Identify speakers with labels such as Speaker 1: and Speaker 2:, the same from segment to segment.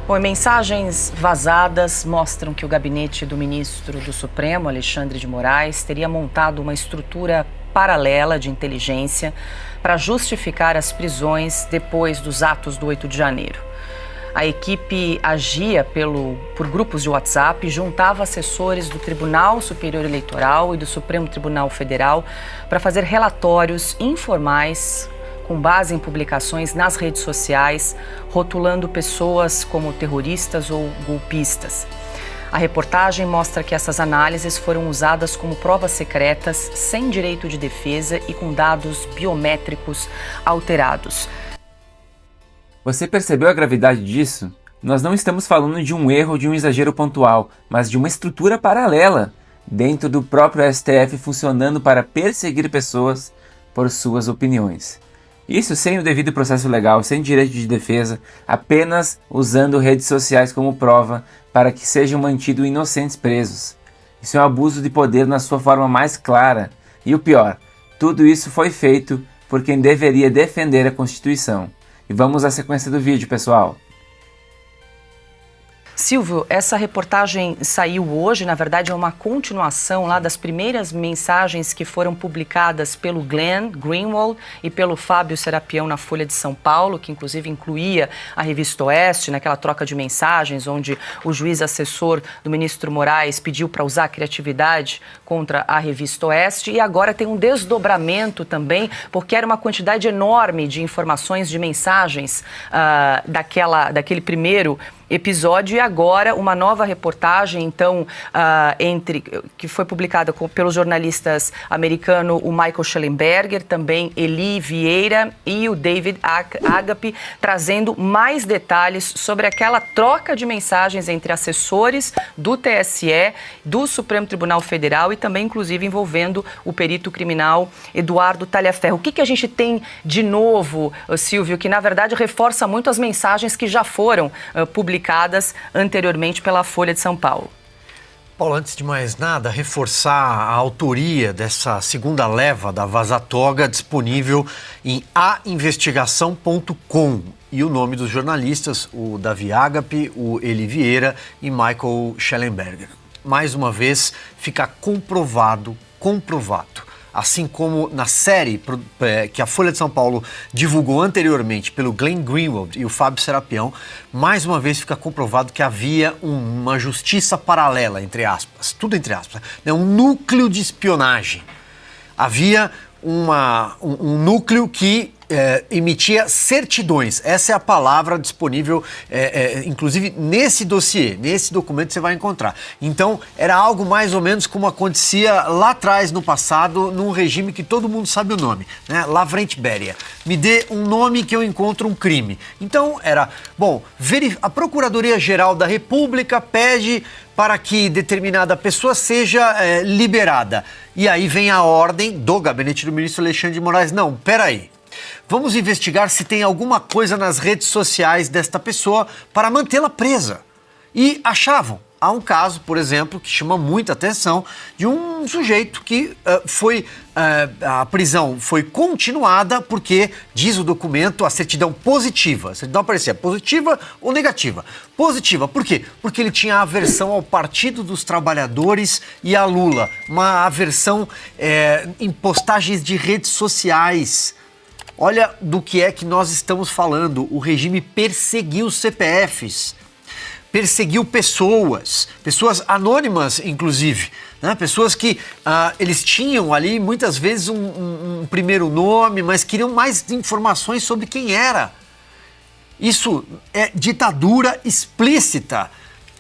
Speaker 1: Bom, mensagens vazadas mostram que o gabinete do ministro do Supremo, Alexandre de Moraes, teria montado uma estrutura paralela de inteligência para justificar as prisões depois dos atos do 8 de janeiro. A equipe agia por grupos de WhatsApp e juntava assessores do Tribunal Superior Eleitoral e do Supremo Tribunal Federal para fazer relatórios informais com base em publicações nas redes sociais, rotulando pessoas como terroristas ou golpistas. A reportagem mostra que essas análises foram usadas como provas secretas, sem direito de defesa e com dados biométricos alterados.
Speaker 2: Você percebeu a gravidade disso? Nós não estamos falando de um erro ou de um exagero pontual, mas de uma estrutura paralela dentro do próprio STF funcionando para perseguir pessoas por suas opiniões. Isso sem o devido processo legal, sem direito de defesa, apenas usando redes sociais como prova para que sejam mantidos inocentes presos. Isso é um abuso de poder na sua forma mais clara. E o pior, tudo isso foi feito por quem deveria defender a Constituição. E vamos à sequência do vídeo, pessoal.
Speaker 1: Silvio, essa reportagem saiu hoje, na verdade é uma continuação lá das primeiras mensagens que foram publicadas pelo Glenn Greenwald e pelo Fábio Serapião na Folha de São Paulo, que inclusive incluía a Revista Oeste, naquela troca de mensagens, onde o juiz assessor do ministro Moraes pediu para usar a criatividade contra a Revista Oeste, e agora tem um desdobramento também, porque era uma quantidade enorme de informações, de mensagens daquele primeiro episódio, e agora uma nova reportagem, então, que foi publicada pelos jornalistas americanos o Michael Schellenberger, também Eli Vieira e o David Agape, trazendo mais detalhes sobre aquela troca de mensagens entre assessores do TSE, do Supremo Tribunal Federal e também, inclusive, envolvendo o perito criminal Eduardo Talhaferro. O que a gente tem de novo, Silvio, que na verdade reforça muito as mensagens que já foram publicadas anteriormente pela Folha de São Paulo?
Speaker 3: Paulo, antes de mais nada, reforçar a autoria dessa segunda leva da Vaza Toga, disponível em ainvestigação.com. E o nome dos jornalistas, o Davi Agape, o Eli Vieira e Michael Schellenberger. Mais uma vez, fica comprovado. Assim como na série que a Folha de São Paulo divulgou anteriormente pelo Glenn Greenwald e o Fábio Serapião, mais uma vez fica comprovado que havia uma justiça paralela, entre aspas, tudo entre aspas, né? Um núcleo de espionagem. Havia um núcleo que emitia certidões. Essa é a palavra disponível, inclusive nesse dossiê, nesse documento você vai encontrar. Então, era algo mais ou menos como acontecia lá atrás, no passado, num regime que todo mundo sabe o nome, né? Lavrent Beria. Me dê um nome que eu encontro um crime. Então, a Procuradoria-Geral da República pede para que determinada pessoa seja liberada. E aí vem a ordem do gabinete do ministro Alexandre de Moraes. Não, peraí. Vamos investigar se tem alguma coisa nas redes sociais desta pessoa para mantê-la presa. E achavam. Há um caso, por exemplo, que chama muita atenção, de um sujeito que a prisão foi continuada porque, diz o documento, a certidão positiva. A certidão aparecia positiva ou negativa. Positiva, por quê? Porque ele tinha aversão ao Partido dos Trabalhadores e a Lula. Uma aversão em postagens de redes sociais. Olha do que é que nós estamos falando. O regime perseguiu CPFs, perseguiu pessoas anônimas, inclusive, né? Pessoas que eles tinham ali muitas vezes um primeiro nome, mas queriam mais informações sobre quem era. Isso é ditadura explícita.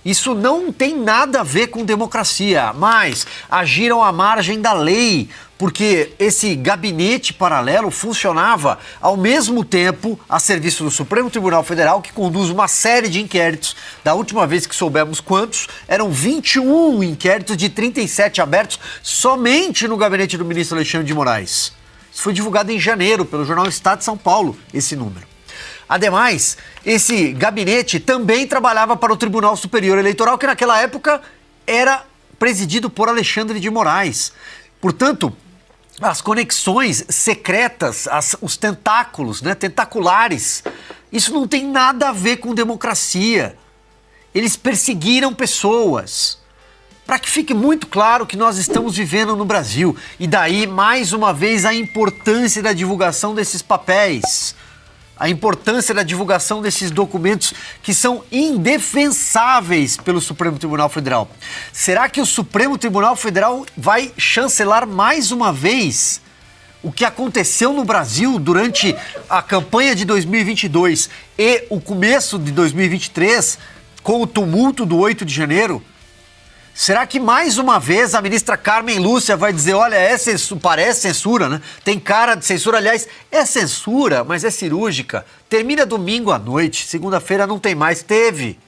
Speaker 3: Isso não tem nada a ver com democracia, mas agiram à margem da lei, porque esse gabinete paralelo funcionava ao mesmo tempo a serviço do Supremo Tribunal Federal, que conduz uma série de inquéritos. Da última vez que soubemos quantos, eram 21 inquéritos de 37 abertos somente no gabinete do ministro Alexandre de Moraes. Isso foi divulgado em janeiro pelo jornal Estado de São Paulo, esse número. Ademais, esse gabinete também trabalhava para o Tribunal Superior Eleitoral, que naquela época era presidido por Alexandre de Moraes. Portanto, as conexões secretas, os tentáculos, né, tentaculares, isso não tem nada a ver com democracia. eles perseguiram pessoas. Para que fique muito claro que nós estamos vivendo no Brasil. E daí, mais uma vez, a importância da divulgação desses papéis. A importância da divulgação desses documentos que são indefensáveis pelo Supremo Tribunal Federal. Será que o Supremo Tribunal Federal vai chancelar mais uma vez o que aconteceu no Brasil durante a campanha de 2022 e o começo de 2023, com o tumulto do 8 de janeiro? Será que mais uma vez a ministra Carmen Lúcia vai dizer, olha, parece censura, né? Tem cara de censura, aliás, é censura, mas é cirúrgica. Termina domingo à noite, segunda-feira não tem mais, teve.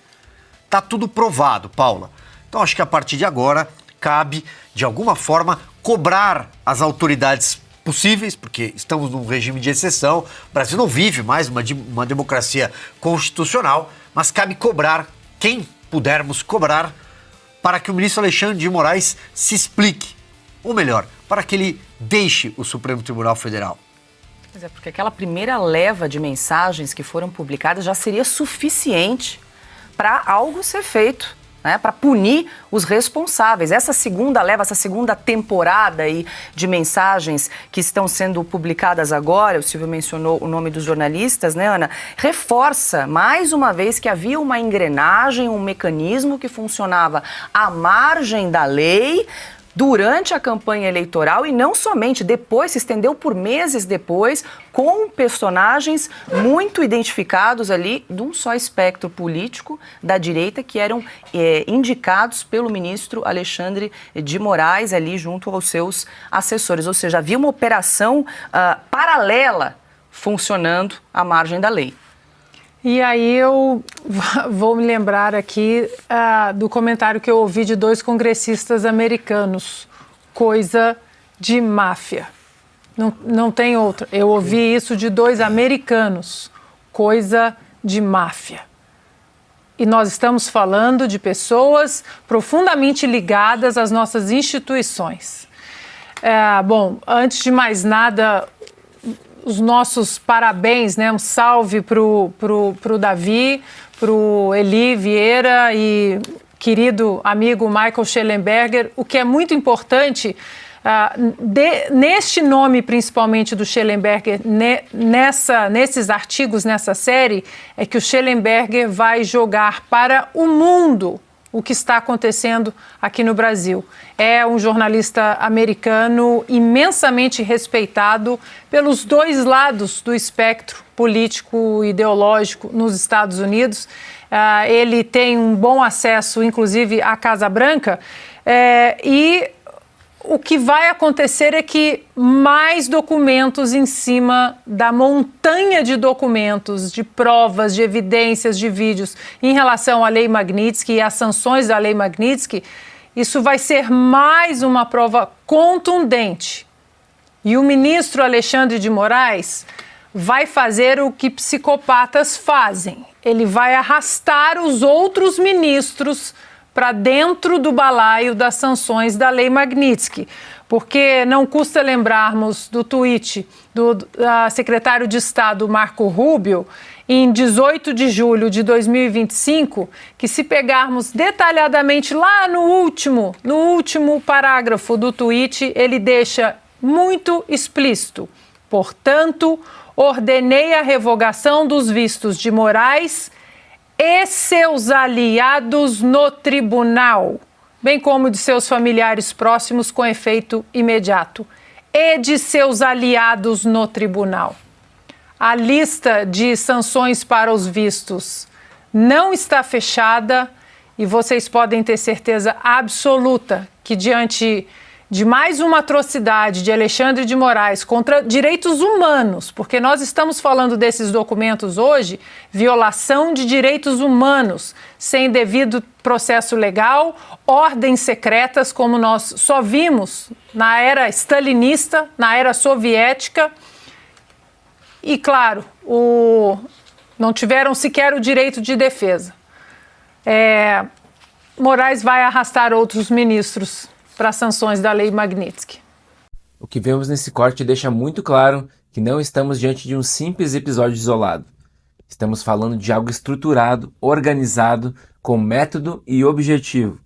Speaker 3: Tá tudo provado, Paula. Então acho que a partir de agora cabe, de alguma forma, cobrar as autoridades possíveis, porque estamos num regime de exceção, o Brasil não vive mais uma democracia constitucional, mas cabe cobrar quem pudermos cobrar para que o ministro Alexandre de Moraes se explique, ou melhor, para que ele deixe o Supremo Tribunal Federal.
Speaker 1: Pois é, porque aquela primeira leva de mensagens que foram publicadas já seria suficiente para algo ser feito, né, para punir os responsáveis. Essa segunda leva, essa segunda temporada aí de mensagens que estão sendo publicadas agora, o Silvio mencionou o nome dos jornalistas, né, Ana? Reforça mais uma vez que havia uma engrenagem, um mecanismo que funcionava à margem da lei durante a campanha eleitoral e não somente depois, se estendeu por meses depois, com personagens muito identificados ali de um só espectro político da direita que eram indicados pelo ministro Alexandre de Moraes ali junto aos seus assessores. Ou seja, havia uma operação paralela funcionando à margem da lei.
Speaker 4: E aí eu vou me lembrar aqui do comentário que eu ouvi de 2 congressistas americanos. Coisa de máfia. Não tem outra. Eu ouvi isso de 2 americanos. Coisa de máfia. E nós estamos falando de pessoas profundamente ligadas às nossas instituições. Bom, antes de mais nada, os nossos parabéns, né? Um salve pro Davi, pro Eli Vieira e querido amigo Michael Shellenberger. O que é muito importante, neste nome principalmente do Shellenberger, nesses artigos, nessa série, é que o Shellenberger vai jogar para o mundo o que está acontecendo aqui no Brasil. É um jornalista americano imensamente respeitado pelos 2 lados do espectro político e ideológico nos Estados Unidos. Ele tem um bom acesso, inclusive, à Casa Branca. E o que vai acontecer é que mais documentos em cima da montanha de documentos, de provas, de evidências, de vídeos em relação à Lei Magnitsky e às sanções da Lei Magnitsky, isso vai ser mais uma prova contundente. E o ministro Alexandre de Moraes vai fazer o que psicopatas fazem. Ele vai arrastar os outros ministros para dentro do balaio das sanções da Lei Magnitsky, porque não custa lembrarmos do tweet do secretário de Estado Marco Rubio, em 18 de julho de 2025, que se pegarmos detalhadamente lá no último parágrafo do tweet, ele deixa muito explícito. Portanto, ordenei a revogação dos vistos de Moraes e seus aliados no tribunal, bem como de seus familiares próximos com efeito imediato, e de seus aliados no tribunal. A lista de sanções para os vistos não está fechada e vocês podem ter certeza absoluta que diante de mais uma atrocidade de Alexandre de Moraes contra direitos humanos, porque nós estamos falando desses documentos hoje, violação de direitos humanos, sem devido processo legal, ordens secretas, como nós só vimos na era stalinista, na era soviética, e claro, não tiveram sequer o direito de defesa. Moraes vai arrastar outros ministros para as sanções da Lei Magnitsky.
Speaker 2: O que vemos nesse corte deixa muito claro que não estamos diante de um simples episódio isolado. Estamos falando de algo estruturado, organizado, com método e objetivo: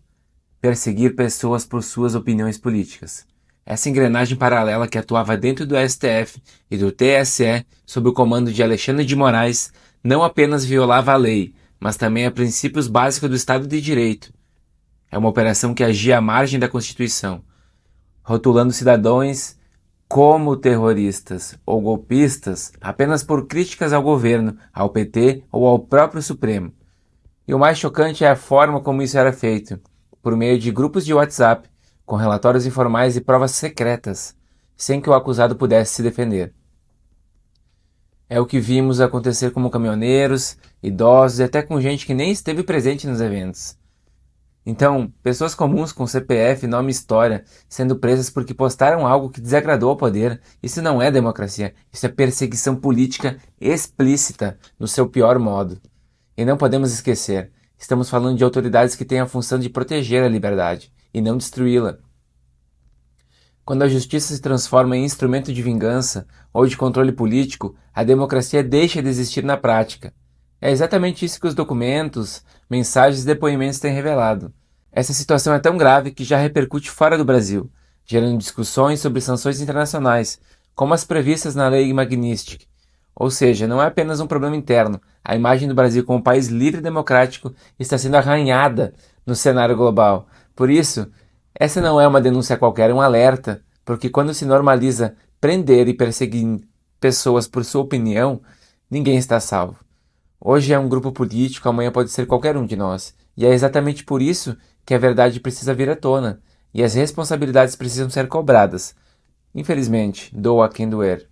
Speaker 2: perseguir pessoas por suas opiniões políticas. Essa engrenagem paralela que atuava dentro do STF e do TSE sob o comando de Alexandre de Moraes não apenas violava a lei, mas também a princípios básicos do Estado de Direito. É uma operação que agia à margem da Constituição, rotulando cidadãos como terroristas ou golpistas apenas por críticas ao governo, ao PT ou ao próprio Supremo. E o mais chocante é a forma como isso era feito, por meio de grupos de WhatsApp, com relatórios informais e provas secretas, sem que o acusado pudesse se defender. É o que vimos acontecer com caminhoneiros, idosos e até com gente que nem esteve presente nos eventos. Então, pessoas comuns com CPF, nome e história, sendo presas porque postaram algo que desagradou ao poder, isso não é democracia, isso é perseguição política explícita, no seu pior modo. E não podemos esquecer, estamos falando de autoridades que têm a função de proteger a liberdade, e não destruí-la. Quando a justiça se transforma em instrumento de vingança ou de controle político, a democracia deixa de existir na prática. É exatamente isso que os documentos, mensagens e depoimentos têm revelado. Essa situação é tão grave que já repercute fora do Brasil, gerando discussões sobre sanções internacionais, como as previstas na Lei Magnitsky. Ou seja, não é apenas um problema interno, a imagem do Brasil como um país livre e democrático está sendo arranhada no cenário global. Por isso, essa não é uma denúncia qualquer, é um alerta, porque quando se normaliza prender e perseguir pessoas por sua opinião, ninguém está salvo. Hoje é um grupo político, amanhã pode ser qualquer um de nós. E é exatamente por isso que a verdade precisa vir à tona, e as responsabilidades precisam ser cobradas. Infelizmente, doa a quem doer.